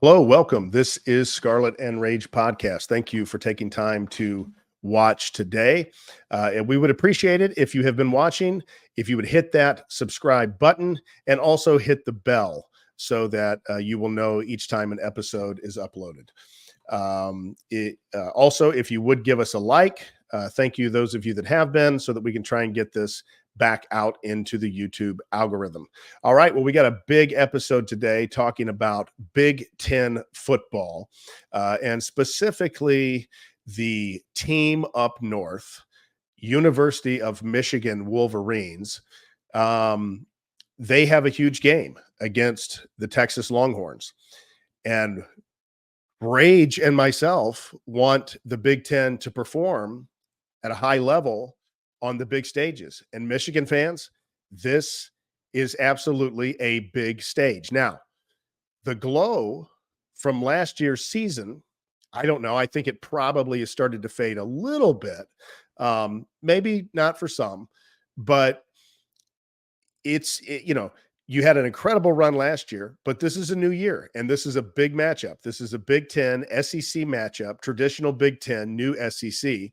Hello, welcome. This is Scarlet and Rage podcast. Thank you for taking time to watch today. And we would appreciate it if you have been watching, if you would hit that subscribe button and also hit the bell so that you will know each time an episode is uploaded. Also, if you would give us a like, thank you, those of you that have been, so that we can try and get this back out into the YouTube algorithm. All right. Well, we got a big episode today talking about Big Ten football and specifically the team up north, University of Michigan Wolverines. They have a huge game against the Texas Longhorns. And Rage and myself want the Big Ten to perform at a high level on the big stages. And Michigan fans, this is absolutely a big stage. Now, the glow from last year's season, I don't know. I think it probably has started to fade a little bit. Maybe not for some, but you had an incredible run last year, but this is a new year, and this is a big matchup. This is a Big Ten SEC matchup, traditional Big Ten, new SEC.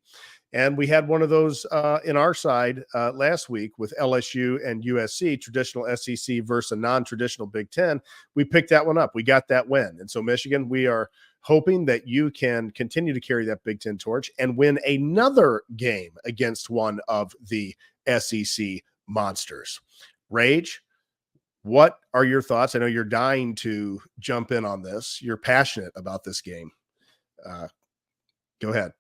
And we had one of those in our side last week with LSU and USC, traditional SEC versus a non-traditional Big Ten. We picked that one up. We got that win. And so, Michigan, we are hoping that you can continue to carry that Big Ten torch and win another game against one of the SEC monsters. Rage, what are your thoughts? I know you're dying to jump in on this. You're passionate about this game. Go ahead.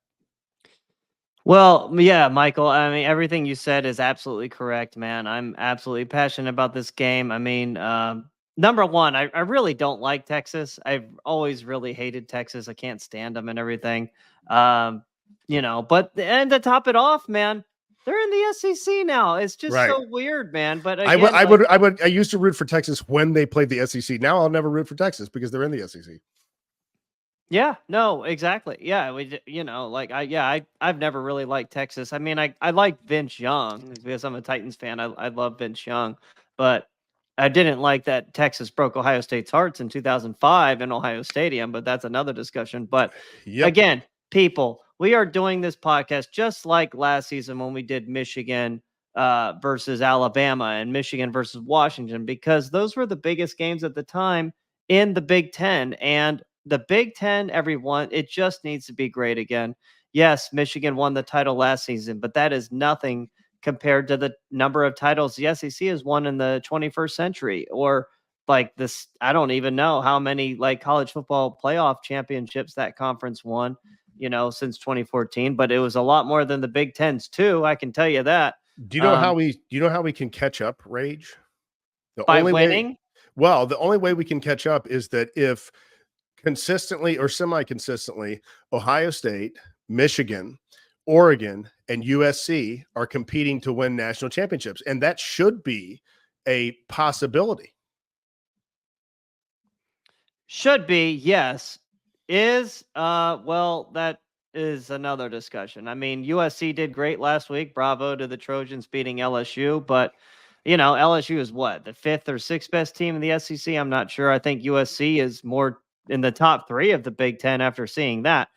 Well, yeah, Michael, I mean, everything you said is absolutely correct, man. I'm absolutely passionate about this game. I mean, number one, I really don't like Texas. I've always really hated Texas. I can't stand them and everything. And to top it off, man, they're in the SEC now. It's just Right. so weird, man. But again, I used to root for Texas when they played the SEC. Now I'll never root for Texas because they're in the SEC. Yeah, no, exactly. Yeah, I've never really liked Texas. I mean, I like Vince Young because I'm a Titans fan. I love Vince Young, but I didn't like that Texas broke Ohio State's hearts in 2005 in Ohio Stadium, but that's another discussion. But again, people, we are doing this podcast just like last season when we did Michigan versus Alabama and Michigan versus Washington, because those were the biggest games at the time in the Big Ten. And the Big Ten, everyone, it just needs to be great again. Yes, Michigan won the title last season, but that is nothing compared to the number of titles the SEC has won in the 21st century. Or like this, I don't even know how many like college football playoff championships that conference won, since 2014, but it was a lot more than the Big Tens too. I can tell you that. Do you know how we can catch up, Rage? By winning? The only way we can catch up is that if consistently or semi-consistently, Ohio State, Michigan, Oregon, and USC are competing to win national championships. And that should be a possibility. Should be, yes. That is another discussion. I mean, USC did great last week. Bravo to the Trojans beating LSU, but LSU is what, the 5th or 6th best team in the SEC? I'm not sure. I think USC is more in the top 3 of the Big Ten after seeing that.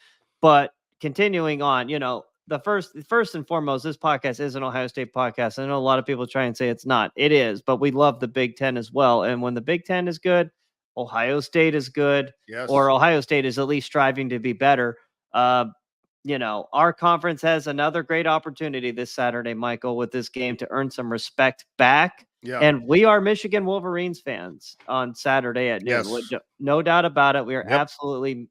But continuing on, the first and foremost, this podcast is an Ohio State podcast. I know a lot of people try and say it's not. It is, but we love the Big Ten as well. And when the Big Ten is good, Ohio State is good, or Ohio State is at least striving to be better. Our conference has another great opportunity this Saturday, Michael, with this game to earn some respect back. Yeah. And we are Michigan Wolverines fans on Saturday at noon. Yes. No doubt about it. We are absolutely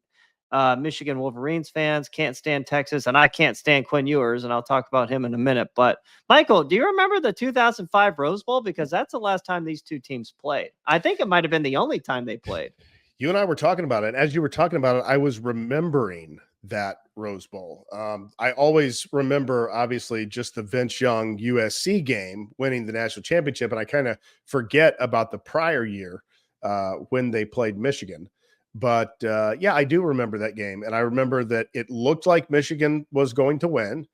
Michigan Wolverines fans. Can't stand Texas, and I can't stand Quinn Ewers, and I'll talk about him in a minute. But, Michael, do you remember the 2005 Rose Bowl? Because that's the last time these two teams played. I think it might have been the only time they played. You and I were talking about it. As you were talking about it, I was remembering that Rose Bowl. I always remember, obviously, just the Vince Young USC game winning the national championship, and I kind of forget about the prior year when they played Michigan. But I do remember that game, and I remember that it looked like Michigan was going to win,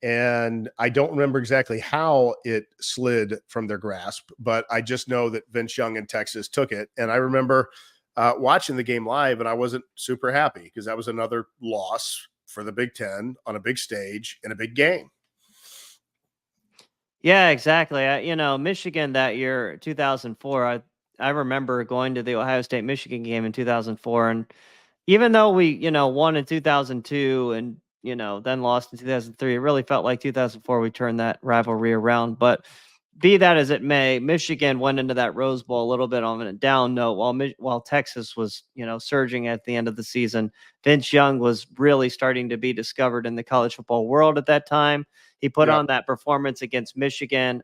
and I don't remember exactly how it slid from their grasp, but I just know that Vince Young in Texas took it, and I remember watching the game live, and I wasn't super happy because that was another loss for the Big Ten on a big stage in a big game. Yeah, exactly. Michigan that year, 2004. I remember going to the Ohio State Michigan game in 2004, and even though we, won in 2002 and, then lost in 2003, it really felt like 2004 we turned that rivalry around. But be that as it may, Michigan went into that Rose Bowl a little bit on a down note while Texas was, surging at the end of the season. Vince Young was really starting to be discovered in the college football world at that time. He put Yeah. on that performance against Michigan.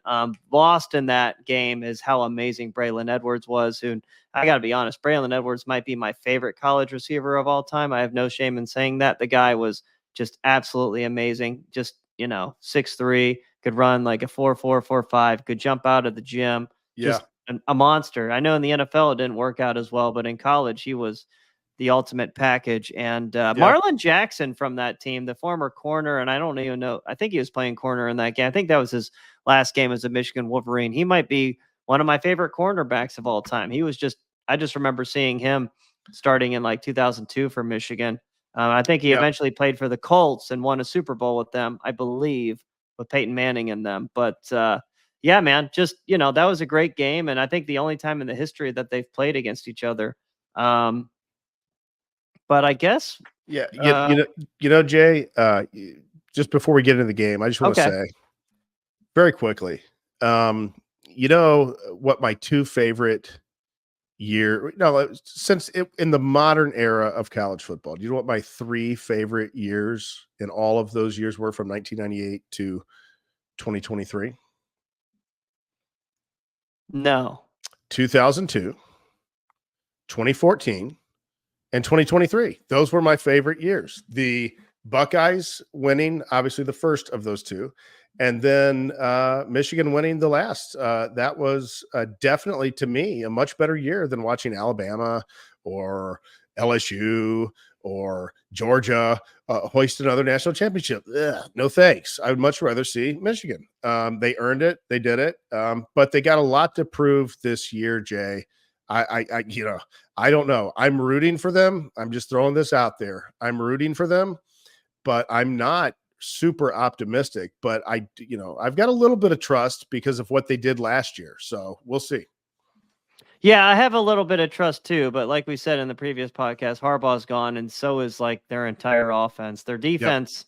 Lost in that game is how amazing Braylon Edwards was, who I got to be honest, Braylon Edwards might be my favorite college receiver of all time. I have no shame in saying that. The guy was just absolutely amazing. Just, 6'3", could run like a 4.4, 4.5, could jump out of the gym. Yeah. Just a monster. I know in the NFL it didn't work out as well, but in college he was the ultimate package. And Marlon Jackson from that team, the former corner, and I don't even know, I think he was playing corner in that game. I think that was his last game as a Michigan Wolverine. He might be one of my favorite cornerbacks of all time. I just remember seeing him starting in like 2002 for Michigan. I think he eventually played for the Colts and won a Super Bowl with them, I believe, with Peyton Manning in them. But yeah, man, just, that was a great game. And I think the only time in the history that they've played against each other. But I guess. Yeah. Jay, just before we get into the game, I just want to say very quickly, what my two favorite in the modern era of college football, do you know what my three favorite years in all of those years were from 1998 to 2023? No. 2002, 2014, and 2023. Those were my favorite years. The Buckeyes winning, obviously, the first of those two, and then Michigan winning the last. That was definitely, to me, a much better year than watching Alabama or LSU or Georgia hoist another national championship. No thanks. I would much rather see Michigan. They earned it. They did it. But they got a lot to prove this year, Jay. I don't know. I'm rooting for them. I'm just throwing this out there. I'm rooting for them, but I'm not super optimistic. But I've got a little bit of trust because of what they did last year. So we'll see. Yeah, I have a little bit of trust too, but like we said in the previous podcast, Harbaugh's gone, and so is like their entire offense. Their defense,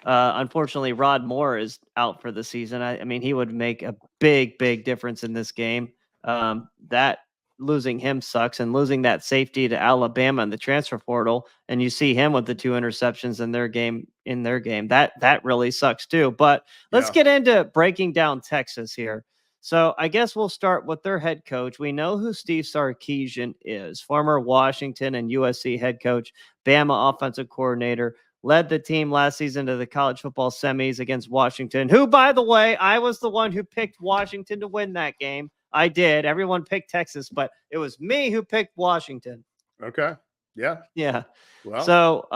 unfortunately, Rod Moore is out for the season. I mean, he would make a big, big difference in this game. That losing him sucks, and losing that safety to Alabama in the transfer portal, and you see him with the 2 interceptions in their game. That really sucks too. But let's get into breaking down Texas here. So I guess we'll start with their head coach. We know who Steve Sarkisian is, former Washington and USC head coach, Bama offensive coordinator, led the team last season to the college football semis against Washington, who, by the way, I was the one who picked Washington to win that game. I did. Everyone picked Texas, but it was me who picked Washington. Okay. Yeah. Yeah. Well. So,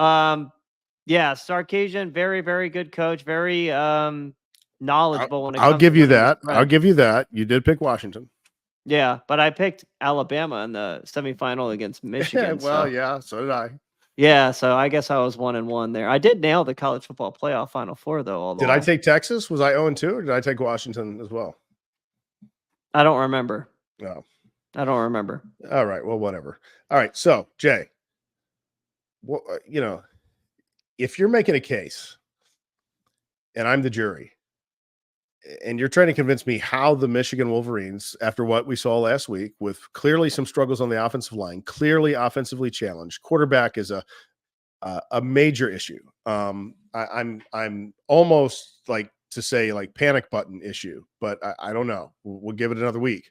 Sarkisian, very, very good coach, very knowledgeable when it comes I'll give you that. Right. I'll give you that. You did pick Washington. Yeah, but I picked Alabama in the semifinal against Michigan. So did I. Yeah, so I guess I was 1-1 there. I did nail the college football playoff Final Four, though. Did I take Texas? Was I 0-2, or did I take Washington as well? I don't remember. No. I don't remember. All right. Well, whatever. All right. So, Jay, if you're making a case and I'm the jury, and you're trying to convince me how the Michigan Wolverines, after what we saw last week, with clearly some struggles on the offensive line, clearly offensively challenged, quarterback is a major issue. I'm almost like to say like panic button issue, but I don't know. We'll give it another week.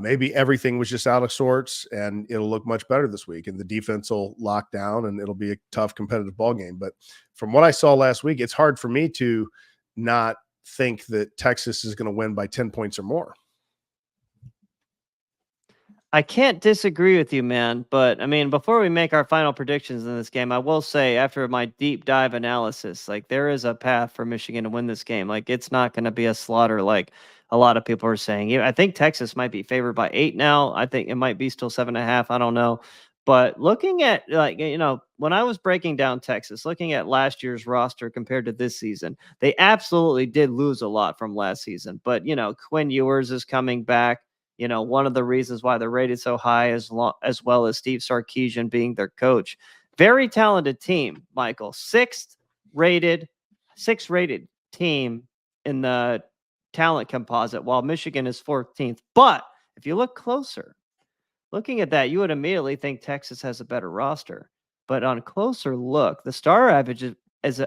Maybe everything was just out of sorts, and it'll look much better this week, and the defense will lock down, and it'll be a tough competitive ball game. But from what I saw last week, it's hard for me to not think that Texas is going to win by 10 points or more. I can't disagree with you, man. But I mean, before we make our final predictions in this game, I will say after my deep dive analysis, like there is a path for Michigan to win this game. Like it's not going to be a slaughter like a lot of people are saying. Yeah, I think Texas might be favored by 8 now. I think it might be still 7.5. I don't know. But looking at, like, when I was breaking down Texas, looking at last year's roster compared to this season, they absolutely did lose a lot from last season. But, Quinn Ewers is coming back. One of the reasons why they're rated so high, as well as Steve Sarkisian being their coach. Very talented team, Michael. Sixth rated team in the talent composite, while Michigan is 14th. But if you look closer, looking at that, you would immediately think Texas has a better roster. But on closer look, the star average is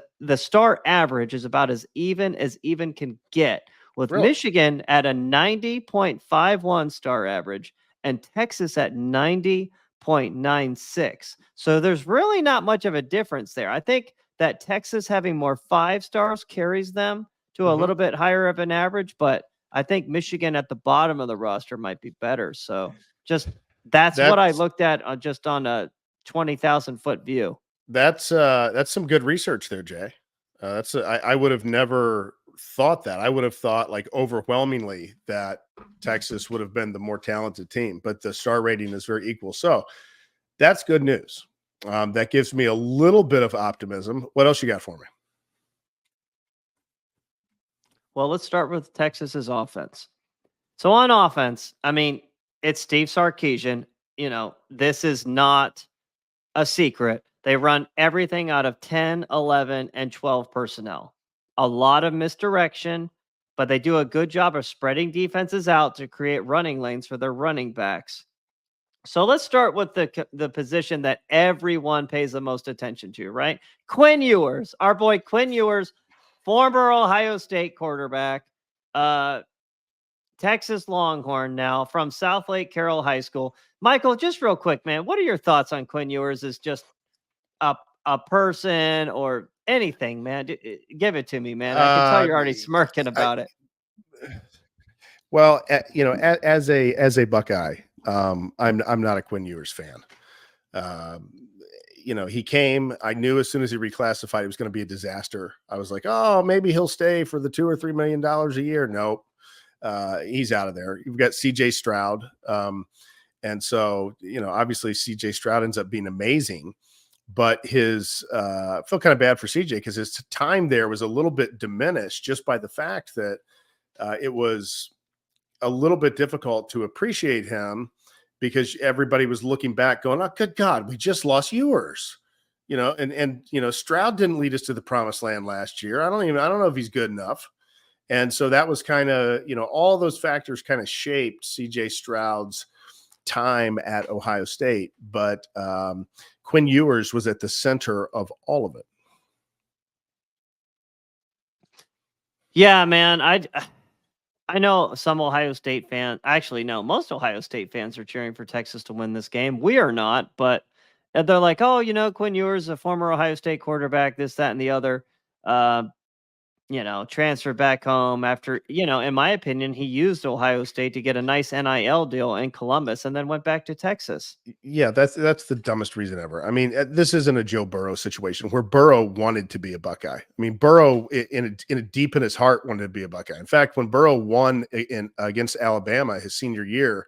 about as even can get, with Really? Michigan at a 90.51 star average and Texas at 90.96. So there's really not much of a difference there. I think that Texas having more 5 stars carries them to a Mhm. little bit higher of an average, but I think Michigan at the bottom of the roster might be better. So just that's what I That's looked at just on a 20,000-foot view. that's some good research there, Jay. I would have never thought that. I would have thought like overwhelmingly that Texas would have been the more talented team, but the star rating is very equal. So that's good news. That gives me a little bit of optimism. What else you got for me? Well, let's start with Texas's offense. So on offense, I mean, it's Steve Sarkisian. This is not a secret. They run everything out of 10, 11, and 12 personnel. A lot of misdirection, but they do a good job of spreading defenses out to create running lanes for their running backs. So let's start with the position that everyone pays the most attention to, right? Quinn Ewers, our boy Quinn Ewers, former Ohio State quarterback, uh, Texas Longhorn now from Southlake Carroll High School. Michael, just real quick, man, what are your thoughts on Quinn Ewers as just a a person or anything, man? Give it to me, man. I can tell Uh, you're already smirking I, about it. well, as a Buckeye, I'm not a Quinn Ewers fan. Um, he came. I knew as soon as he reclassified, it was going to be a disaster. I was like, oh, maybe he'll stay for the $2 or $3 million a year. Nope, he's out of there. You've got C.J. Stroud, and so obviously C.J. Stroud ends up being amazing. But I feel kind of bad for CJ because his time there was a little bit diminished just by the fact that it was a little bit difficult to appreciate him because everybody was looking back going, oh, good God, we just lost Ewers. And Stroud didn't lead us to the promised land last year. I don't know if he's good enough. And so that was kind of, all those factors kind of shaped CJ Stroud's time at Ohio State. But Quinn Ewers was at the center of all of it. Yeah, man. I know some Ohio State fans. Actually, no, most Ohio State fans are cheering for Texas to win this game. We are not, but they're like, oh, Quinn Ewers, a former Ohio State quarterback, this, that, and the other. Transferred back home after, in my opinion, he used Ohio State to get a nice NIL deal in Columbus and then went back to Texas. Yeah, that's the dumbest reason ever. I mean, this isn't a Joe Burrow situation where Burrow wanted to be a Buckeye. I mean, Burrow in a deep in his heart wanted to be a Buckeye. In fact, when Burrow won against Alabama his senior year,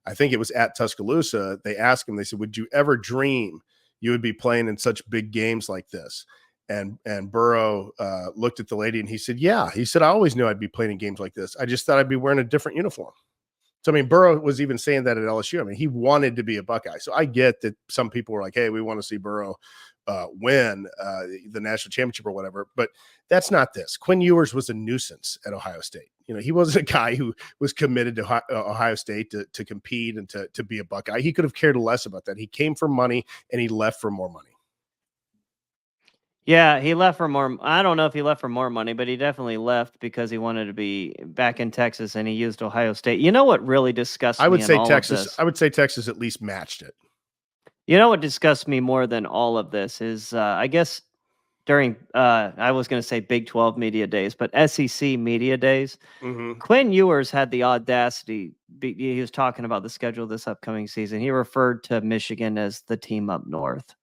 I think it was at Tuscaloosa, they asked him, they said, would you ever dream you would be playing in such big games like this? And Burrow looked at the lady and he said, yeah. He said, I always knew I'd be playing in games like this. I just thought I'd be wearing a different uniform. So, I mean, Burrow was even saying that at LSU. I mean, he wanted to be a Buckeye. So I get that some people were like, hey, we want to see Burrow win the national championship or whatever. But that's not this. Quinn Ewers was a nuisance at Ohio State. He wasn't a guy who was committed to Ohio State to compete and to be a Buckeye. He could have cared less about that. He came for money and he left for more money. Yeah, he left for more. I don't know if he left for more money, but he definitely left because he wanted to be back in Texas and he used Ohio State. You know what really disgusts I me would in say all of Texas. this? I would say Texas at least matched it. You know what disgusts me more than all of this is, I guess, during, I was going to say Big 12 media days, but SEC media days. Mm-hmm. Quinn Ewers had the audacity. He was talking about the schedule this upcoming season. He referred to Michigan as the team up north.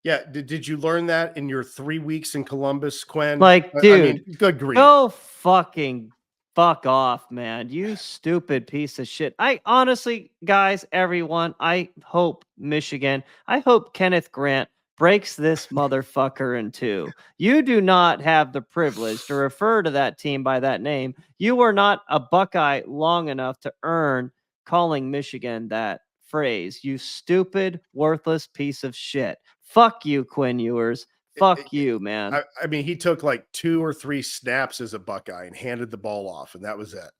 Yeah. Did you learn that in your 3 weeks in Columbus, Quinn? Like, I mean, dude, good grief. go fucking Fuck off, man. You stupid piece of shit. I honestly, guys, everyone, I hope I hope Kenneth Grant breaks this motherfucker in two. You do not have the privilege to refer to that team by that name. You were not a Buckeye long enough to earn calling Michigan that phrase. You stupid, worthless piece of shit. Fuck you, Quinn Ewers. Fuck you, man. I mean, he took like 2 or 3 snaps as a Buckeye and handed the ball off, and that was it.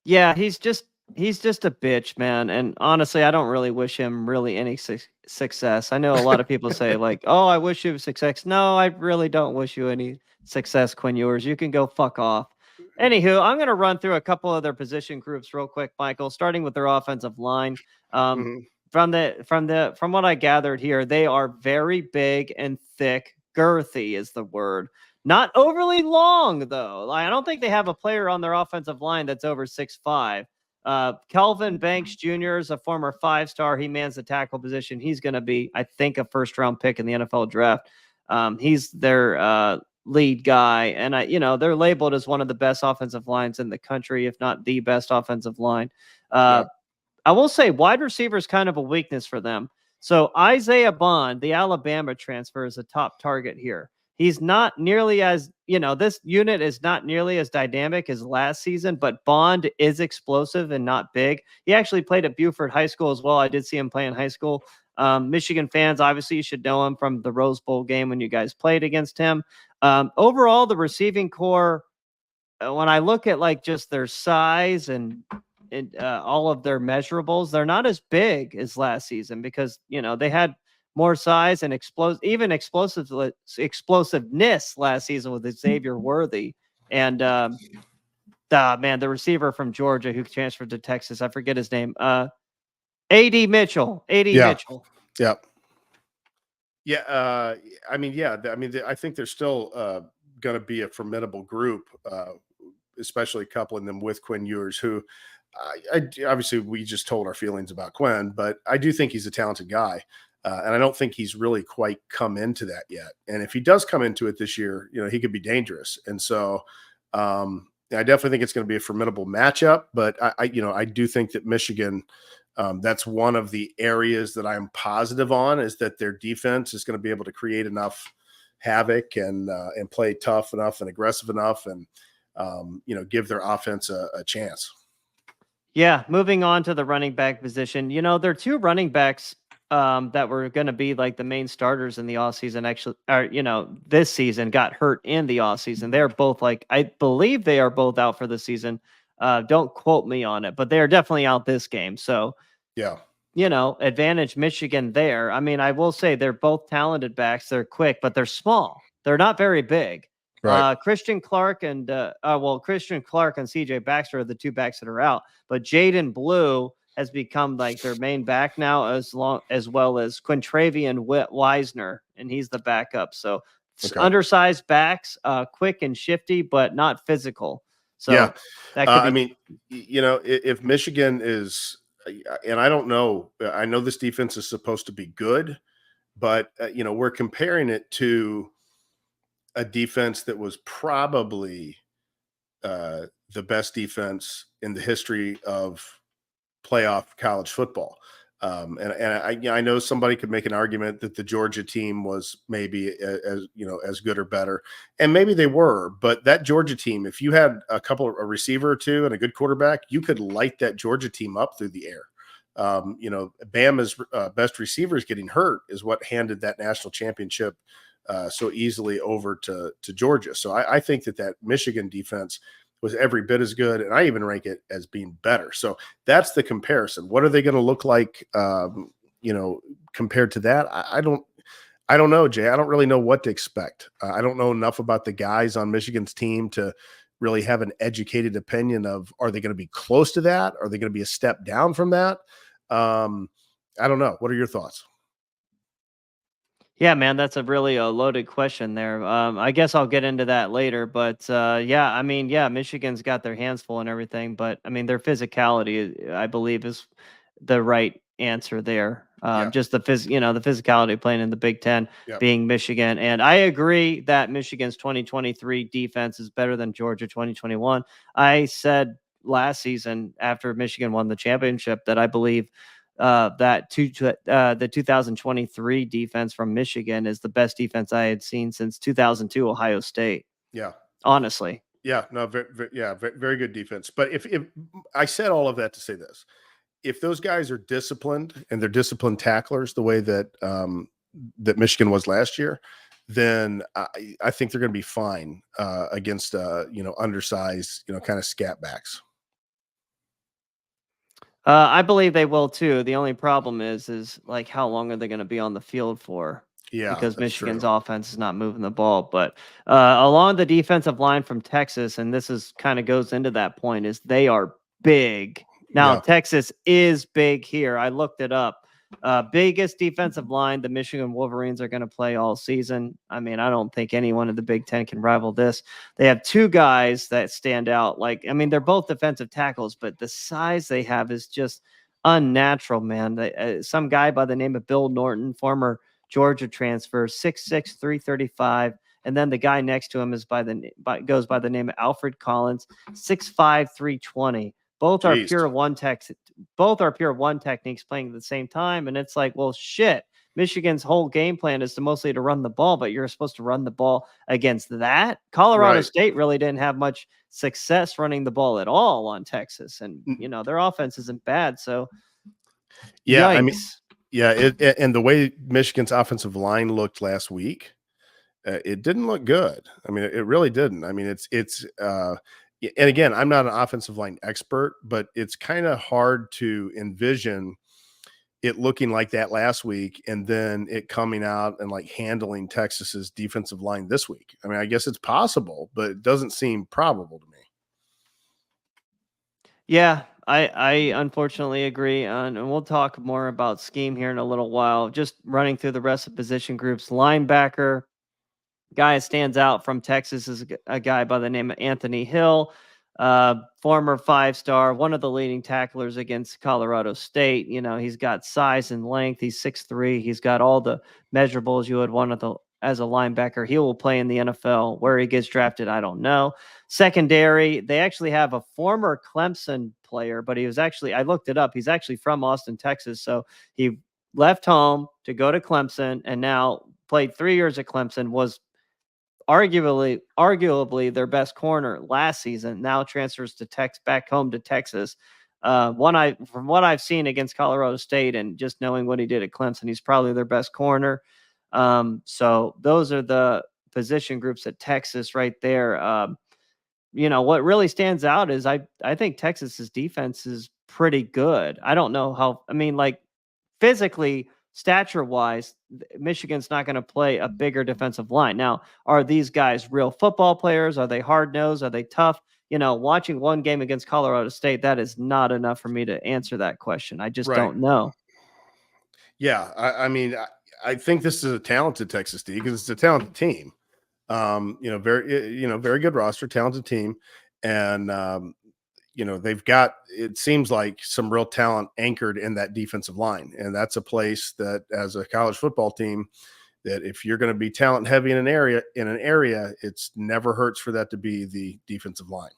Yeah, he's just a bitch, man. And honestly, I don't really wish him really any success. I know a lot of people say like, "Oh, I wish you success." No, I really don't wish you any success, Quinn Ewers. You can go fuck off. Anywho, I'm going to run through a couple other position groups real quick, Michael, starting with their offensive line. Um, Mhm. from what I gathered here, they are very big and thick. Girthy is the word. Not overly long, though. I don't think they have a player on their offensive line that's over 6'5". Kelvin Banks Jr. is a former 5-star. He mans the tackle position. He's going to be, I think, a first-round pick in the NFL draft. He's their lead guy, and they're labeled as one of the best offensive lines in the country, if not the best offensive line. Yeah. I will say wide receiver is kind of a weakness for them. So Isaiah Bond, the Alabama transfer, is a top target here. He's not nearly as, this unit is not nearly as dynamic as last season, but Bond is explosive and not big. He actually played at Buford High School as well. I did see him play in high school. Michigan fans, obviously, you should know him from the Rose Bowl game when you guys played against him. Overall, the receiving core, when I look at like just their size and all of their measurables, they're not as big as last season because they had more size and explosiveness last season with Xavier Worthy and the receiver from Georgia who transferred to Texas. I forget his name. AD Mitchell. AD Yeah. Mitchell. Yeah. Yeah. I mean, yeah. I mean, I think they're still going to be a formidable group, especially coupling them with Quinn Ewers, who obviously we just told our feelings about Quinn, but I do think he's a talented guy. And I don't think he's really quite come into that yet. And if he does come into it this year, he could be dangerous. And so I definitely think it's going to be a formidable matchup. But I do think that Michigan, that's one of the areas that I'm positive on, is that their defense is going to be able to create enough havoc and play tough enough and aggressive enough, and give their offense a chance. Yeah, moving on to the running back position. There are two running backs that were going to be like the main starters in the offseason, actually, or, this season got hurt in the offseason. They're both I believe they are both out for the season. Don't quote me on it, but they are definitely out this game. So, Yeah. Advantage Michigan there. I mean, I will say they're both talented backs. They're quick, but they're small. They're not very big. Right. Christian Clark and Christian Clark and CJ Baxter are the two backs that are out, but Jaden Blue has become like their main back now, as well as Quintravian Wisner, and he's the backup. So Okay. undersized backs, quick and shifty, but not physical. So yeah, that could be. I mean, if Michigan is, and I don't know, I know this defense is supposed to be good, but we're comparing it to a defense that was probably the best defense in the history of playoff college football. And I know somebody could make an argument that the Georgia team was maybe as good or better, and maybe they were. But that Georgia team, if you had a receiver or two and a good quarterback, you could light that Georgia team up through the air. Bama's best receivers getting hurt is what handed that national championship so easily over to Georgia. So I think that Michigan defense was every bit as good, and I even rank it as being better. So that's the comparison. What are they going to look like, compared to that? I don't know, Jay. I don't really know what to expect. I don't know enough about the guys on Michigan's team to really have an educated opinion of, are they going to be close to that? Are they going to be a step down from that? I don't know. What are your thoughts? Yeah, man, that's a really loaded question there. I guess I'll get into that later, but yeah, I mean, yeah, Michigan's got their hands full and everything, but I mean, their physicality, I believe, is the right answer there. Yeah. Just the the physicality playing in the Big Ten, Yeah. being Michigan. And I agree that Michigan's 2023 defense is better than Georgia 2021. I said last season after Michigan won the championship that I believe the 2023 defense from Michigan is the best defense I had seen since 2002 Ohio State. Yeah. Honestly. Yeah. No, very good defense. But if I said all of that to say this, if those guys are disciplined and they're disciplined tacklers the way that that Michigan was last year, then I think they're going to be fine against undersized, kind of scat backs. I believe they will too. The only problem is like how long are they going to be on the field for? Yeah, Because that's Michigan's true. offense is not moving the ball. But along the defensive line from Texas, and this is kind of goes into that point, is they are big. Now Yeah. Texas is big here. I looked it up. Biggest defensive line the Michigan Wolverines are going to play all season. I mean, I don't think anyone in the Big Ten can rival this. They have two guys that stand out. Like, I mean, they're both defensive tackles, but the size they have is just unnatural, man. Some guy by the name of Bill Norton, former Georgia transfer, 6'6", 335. And then the guy next to him is goes by the name of Alfred Collins, 6'5", 320. Both are Jeez. pure one techniques playing at the same time. And it's like, well, shit. Michigan's whole game plan is mostly to run the ball, but you're supposed to run the ball against that. Colorado Right. State really didn't have much success running the ball at all on Texas. And, their offense isn't bad. So, Yeah, yikes. I mean, and the way Michigan's offensive line looked last week, it didn't look good. I mean, it really didn't. I mean, and again, I'm not an offensive line expert, but it's kind of hard to envision it looking like that last week and then it coming out and like handling Texas's defensive line this week. I mean, I guess it's possible, but it doesn't seem probable to me. Yeah, I unfortunately agree. And we'll talk more about scheme here in a little while. Just running through the rest of position groups. Linebacker, guy that stands out from Texas is a guy by the name of Anthony Hill, former 5-star, one of the leading tacklers against Colorado State. He's got size and length. He's 6'3". He's got all the measurables you would want as a linebacker. He will play in the NFL. Where he gets drafted, I don't know. Secondary, they actually have a former Clemson player, but I looked it up. He's actually from Austin, Texas. So he left home to go to Clemson and now played 3 years at Clemson, was arguably their best corner last season. Now transfers to back home to Texas. From what I've seen against Colorado State and just knowing what he did at Clemson, he's probably their best corner. So those are the position groups at Texas right there. What really stands out is I think Texas's defense is pretty good. I don't know how. I mean, like physically, stature wise, Michigan's not going to play a bigger defensive line. Now, are these guys real football players? Are they hard nosed? Are they tough? Watching one game against Colorado State, that is not enough for me to answer that question. I just don't know. Yeah, I mean, I think this is a talented Texas team because it's a talented team. Very good roster, talented team, and they've got, it seems like, some real talent anchored in that defensive line, and that's a place that, as a college football team, that if you're going to be talent heavy in an area, it's never hurts for that to be the defensive line.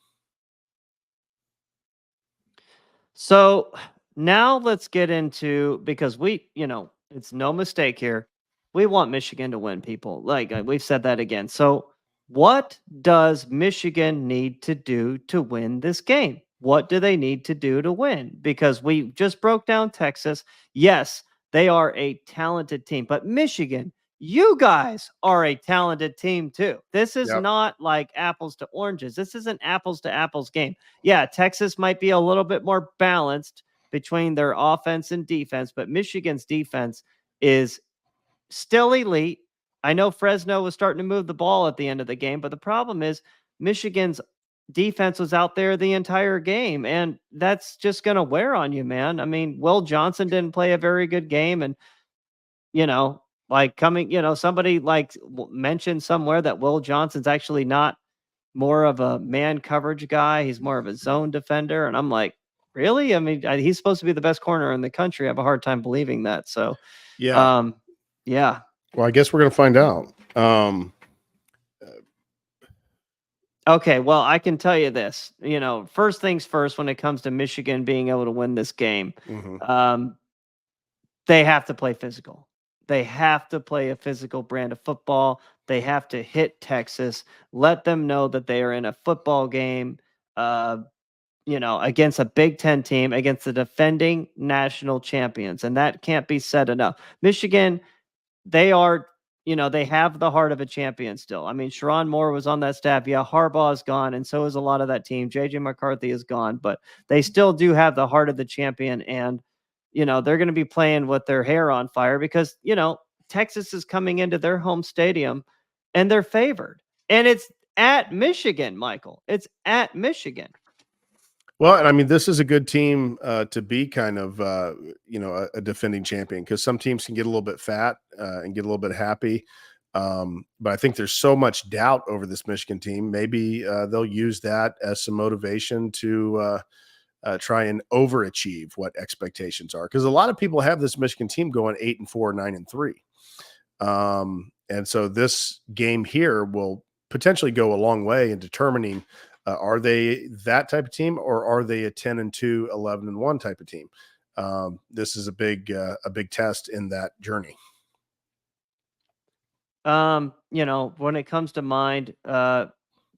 So now let's get into, because it's no mistake here. We want Michigan to win, people. Like we've said that again. So what does Michigan need to do to win this game? What do they need to do to win? Because we just broke down Texas. Yes, they are a talented team, but Michigan, you guys are a talented team too. This is not like apples to oranges. This is an apples to apples game. Yeah, Texas might be a little bit more balanced between their offense and defense, but Michigan's defense is still elite. I know Fresno was starting to move the ball at the end of the game, but the problem is Michigan's defense was out there the entire game, and that's just going to wear on you, man. I mean, Will Johnson didn't play a very good game, and somebody mentioned somewhere that Will Johnson's actually not more of a man coverage guy. He's more of a zone defender. And I'm like, really? I mean, he's supposed to be the best corner in the country. I have a hard time believing that. So, Yeah. yeah. Well, I guess we're going to find out. Okay, well, I can tell you this. First things first, when it comes to Michigan being able to win this game, Mhm. they have to play physical. They have to play a physical brand of football. They have to hit Texas, let them know that they are in a football game, against a Big Ten team, against the defending national champions. And that can't be said enough. Michigan, they are, they have the heart of a champion still. I mean, Sharon Moore was on that staff. Yeah, Harbaugh is gone, and so is a lot of that team. JJ McCarthy is gone, but they still do have the heart of the champion. And, they're going to be playing with their hair on fire because, Texas is coming into their home stadium and they're favored. And it's at Michigan, Michael. It's at Michigan. Well, and I mean, this is a good team to be kind of, a defending champion, because some teams can get a little bit fat and get a little bit happy. But I think there's so much doubt over this Michigan team. Maybe they'll use that as some motivation to try and overachieve what expectations are. Because a lot of people have this Michigan team going 8-4, 9-3. And so this game here will potentially go a long way in determining, are they that type of team, or are they a 10-2, 11-1 type of team? This is a big test in that journey. When it comes to mind,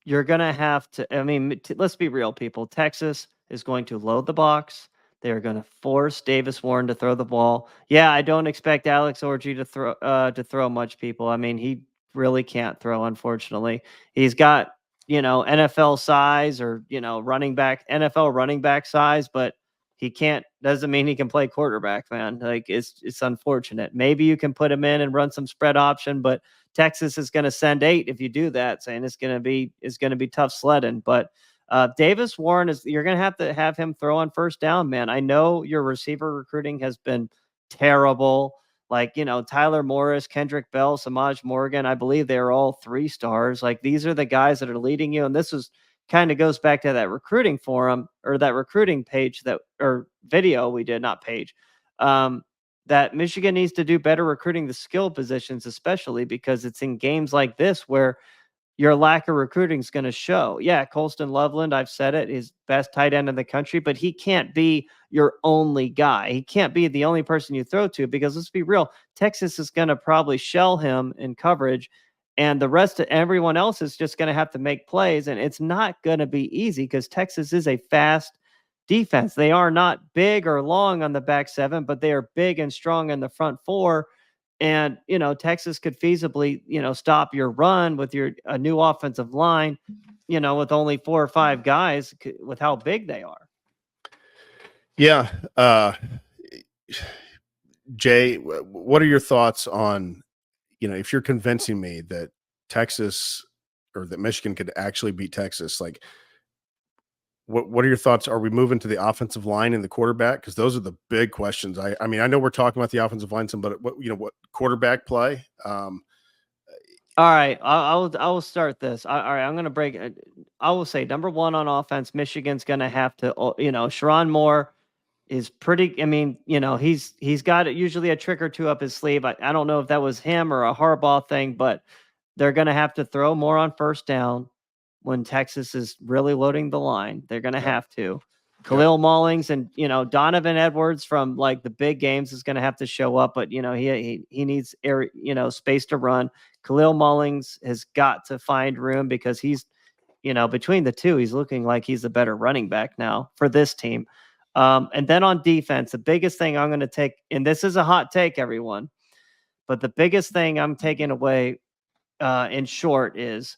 you're going to have to, I mean, let's be real, people. Texas is going to load the box. They're going to force Davis Warren to throw the ball. Yeah, I don't expect Alex Orji to throw much, people. I mean, he really can't throw, unfortunately. He's got, NFL size, or, NFL running back size, but he can't, doesn't mean he can play quarterback, man. Like, it's unfortunate. Maybe you can put him in and run some spread option, but Texas is going to send 8 if you do that, saying it's going to be tough sledding. But Davis Warren you're going to have him throw on first down, man. I know your receiver recruiting has been terrible. Like, Tyler Morris, Kendrick Bell, Samaj Morgan, I believe they are all 3 stars. Like, these are the guys that are leading you. And this was kind of goes back to that recruiting forum, or that recruiting page or video we did, not page. That Michigan needs to do better recruiting the skill positions, especially because it's in games like this where your lack of recruiting is going to show. Yeah, Colston Loveland, I've said it, is best tight end in the country, but he can't be your only guy. He can't be the only person you throw to, because let's be real, Texas is going to probably shell him in coverage, and the rest of everyone else is just going to have to make plays, and it's not going to be easy because Texas is a fast defense. They are not big or long on the back 7, but they are big and strong in the front 4. And, Texas could feasibly, stop your run with a new offensive line, with only 4 or 5 guys with how big they are. Yeah. Jay, what are your thoughts on, if you're convincing me that Texas, or that Michigan could actually beat Texas, like, what are your thoughts? Are we moving to the offensive line and the quarterback? Because those are the big questions. I mean, I know we're talking about the offensive line some, but what quarterback play? All right, I will start this. All right, I'm going to break it. I will say, number 1 on offense, Michigan's going to have to, Sharon Moore is pretty. I mean, he's got usually a trick or 2 up his sleeve. I don't know if that was him or a Harbaugh thing, but they're going to have to throw more on first down when Texas is really loading the line. They're going to have to. Khalil Maulings and, Donovan Edwards from like the big games is going to have to show up, but he needs air, space to run. Khalil Maulings has got to find room because he's, between the two, he's looking like he's a better running back now for this team. And then on defense, the biggest thing I'm going to take, and this is a hot take, everyone, but the biggest thing I'm taking away in short is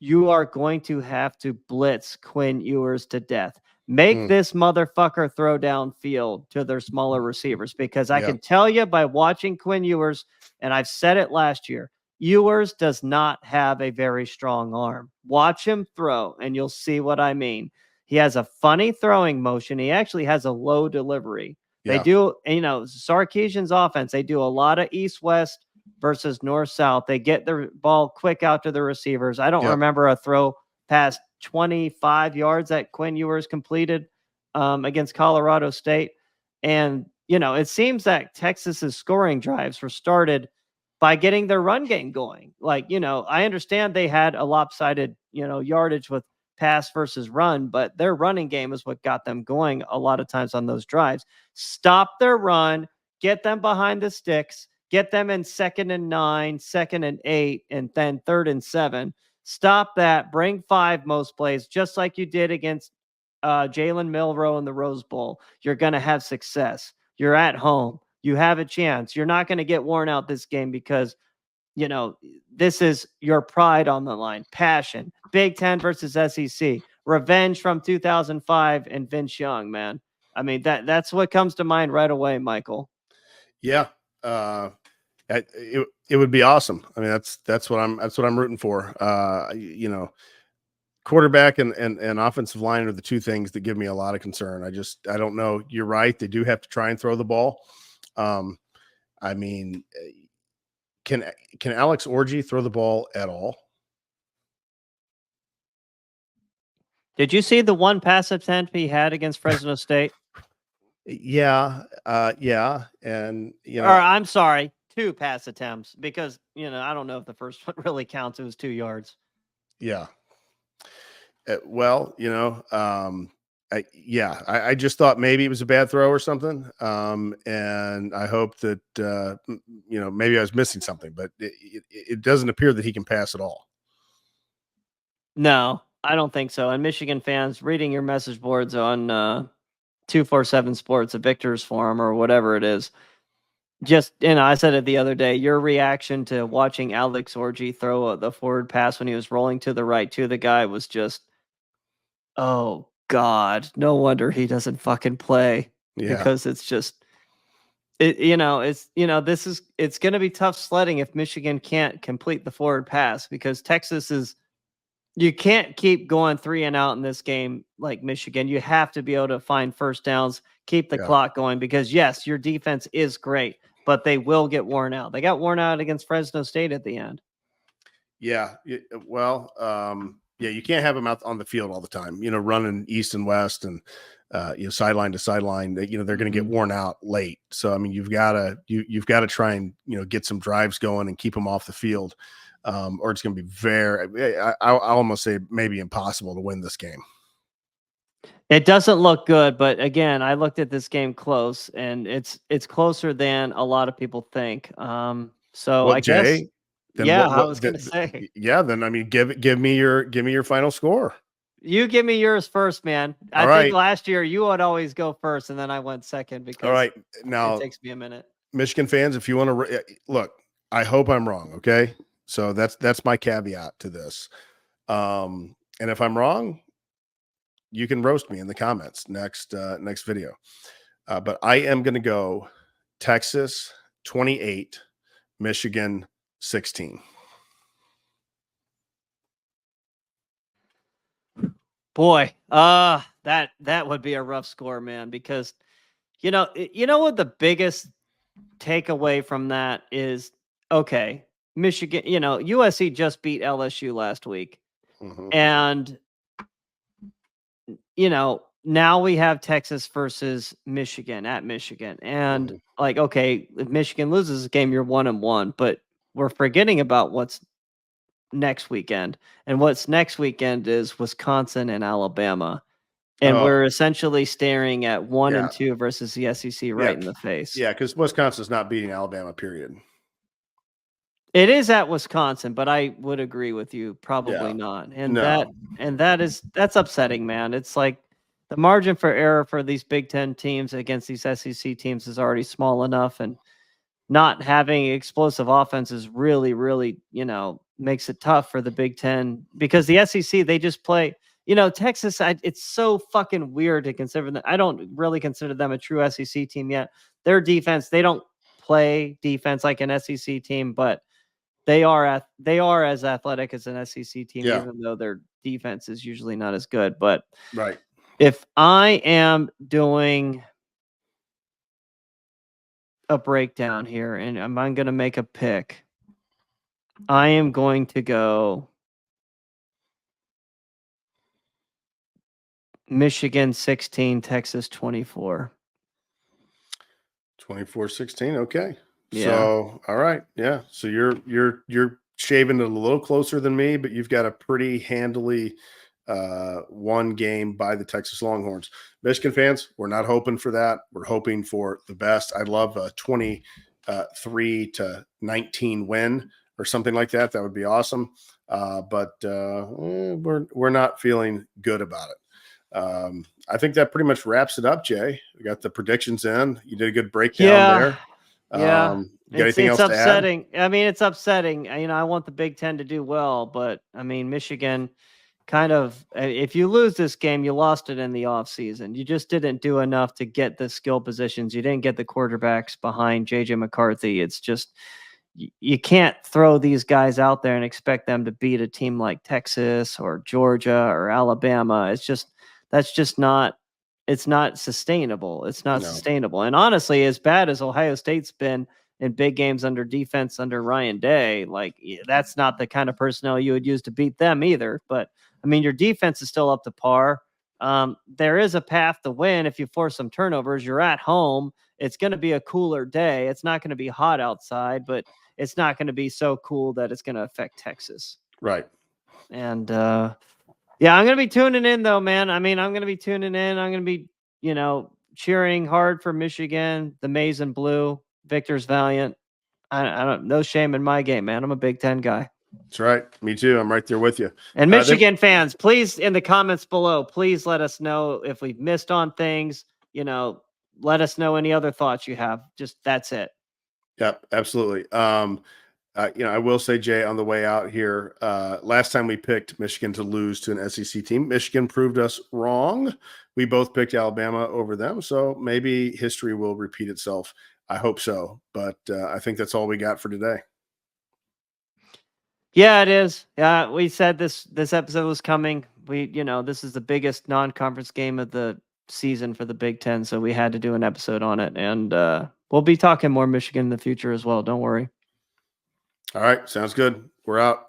you are going to have to blitz Quinn Ewers to death. Make this motherfucker throw downfield to their smaller receivers, because I can tell you by watching Quinn Ewers, and I've said it last year, Ewers does not have a very strong arm. Watch him throw, and you'll see what I mean. He has a funny throwing motion. He actually has a low delivery. They do, Sarkisian's offense, they do a lot of east-west versus north-south. They get the ball quick out to the receivers. I don't remember a throw past 25 yards that Quinn Ewers completed against Colorado State. And, it seems that Texas's scoring drives were started by getting their run game going. Like, I understand they had a lopsided, yardage with pass versus run, but their running game is what got them going a lot of times on those drives. Stop their run, get them behind the sticks, get them in 2nd and 9, 2nd and 8, and then 3rd and 7. Stop that, bring 5 most plays, just like you did against Jalen Milroe in the Rose Bowl. You're going to have success. You're at home. You have a chance. You're not going to get worn out this game because, this is your pride on the line, passion. Big Ten versus SEC, revenge from 2005 and Vince Young, man. I mean, that's what comes to mind right away, Michael. Yeah. It would be awesome. I mean, that's what I'm rooting for. Quarterback and offensive line are the two things that give me a lot of concern. I don't know. You're right. They do have to try and throw the ball. I mean, can Alex Orji throw the ball at all? Did you see the one pass attempt he had against Fresno State? Yeah. Yeah. And, Or I'm sorry, 2 pass attempts because, I don't know if the first one really counts. It was 2 yards. Yeah. Well, I just thought maybe it was a bad throw or something. And I hope that, maybe I was missing something, but it doesn't appear that he can pass at all. No, I don't think so. And Michigan fans, reading your message boards on 247 Sports, a Victor's Forum or whatever it is, just, I said it the other day, your reaction to watching Alex Orji throw the forward pass when he was rolling to the right to the guy was just, oh, God, no wonder he doesn't fucking play. Yeah. Because it's just, it's going to be tough sledding if Michigan can't complete the forward pass because Texas is, you can't keep going 3 and out in this game like Michigan. You have to be able to find first downs, keep the clock going because, yes, your defense is great, but they will get worn out. They got worn out against Fresno State at the end. Yeah. Well, you can't have them out on the field all the time, running east and west and, sideline to sideline. They're going to get worn out late. So, I mean, you've got to try and, get some drives going and keep them off the field. Or it's going to be I'll almost say maybe impossible to win this game. It doesn't look good, but again, I looked at this game close, and it's closer than a lot of people think. So Well, I guess, Jay, then I was going to say, then I mean, give me your final score. You give me yours first, man. I think last year you would always go first, and then I went second because all right, now it takes me a minute. Michigan fans, if you want to look, I hope I'm wrong. Okay. So that's my caveat to this. And if I'm wrong, you can roast me in the comments next video. But I am going to go Texas 28, Michigan 16. Boy, that would be a rough score, man, because you know what the biggest takeaway from that is, okay, Michigan, USC just beat LSU last week. Mm-hmm. And now we have Texas versus Michigan at Michigan. And like, okay, if Michigan loses a game, you're 1-1, but we're forgetting about what's next weekend. And what's next weekend is Wisconsin and Alabama. And we're essentially staring at 1 and 2 versus the SEC right in the face. Yeah, because Wisconsin's not beating Alabama, period. It is at Wisconsin, but I would agree with you, probably not. And that's upsetting, man. It's like the margin for error for these Big Ten teams against these SEC teams is already small enough, and not having explosive offenses really, really, makes it tough for the Big Ten because the SEC, they just play, Texas, it's so fucking weird to consider them. I don't really consider them a true SEC team yet. Their defense, they don't play defense like an SEC team, but they are as athletic as an SEC team, even though their defense is usually not as good. But if I am doing a breakdown here and I'm going to make a pick, I am going to go Michigan 16, Texas 24. 24-16. Okay. Yeah. So, all right. Yeah. So you're shaving it a little closer than me, but you've got a pretty handily one game by the Texas Longhorns. Michigan fans, we're not hoping for that. We're hoping for the best. I'd love a 23-19 win or something like that. That would be awesome. But we're not feeling good about it. I think that pretty much wraps it up, Jay. We got the predictions in. You did a good breakdown Yeah. there. Yeah. You got anything It's else to add? upsetting. I mean, it's upsetting. I want the Big Ten to do well, but I mean, Michigan kind of, if you lose this game, you lost it in the offseason. You just didn't do enough to get the skill positions. You didn't get the quarterbacks behind JJ McCarthy. It's just, you can't throw these guys out there and expect them to beat a team like Texas or Georgia or Alabama. That's just not, it's not sustainable. It's not No. sustainable. And honestly, as bad as Ohio State's been in big games under defense under Ryan Day, like that's not the kind of personnel you would use to beat them either. But I mean, your defense is still up to par. There is a path to win if you force some turnovers. You're at home. It's going to be a cooler day. It's not going to be hot outside, but it's not going to be so cool that it's going to affect Texas. Right. And yeah, I'm going to be tuning in though, man. I mean, I'm going to be tuning in. I'm going to be, cheering hard for Michigan, the maize and blue, Victor's Valiant. I don't, no shame in my game, man. I'm a Big Ten guy. That's right. Me too. I'm right there with you. And Michigan fans, please, in the comments below, please let us know if we've missed on things. Let us know any other thoughts you have. Just that's it. Yep, absolutely. I will say, Jay, on the way out here, last time we picked Michigan to lose to an SEC team, Michigan proved us wrong. We both picked Alabama over them, so maybe history will repeat itself. I hope so, but I think that's all we got for today. Yeah, it is. Yeah, we said this episode was coming. This is the biggest non-conference game of the season for the Big Ten, so we had to do an episode on it, and we'll be talking more Michigan in the future as well. Don't worry. All right, sounds good. We're out.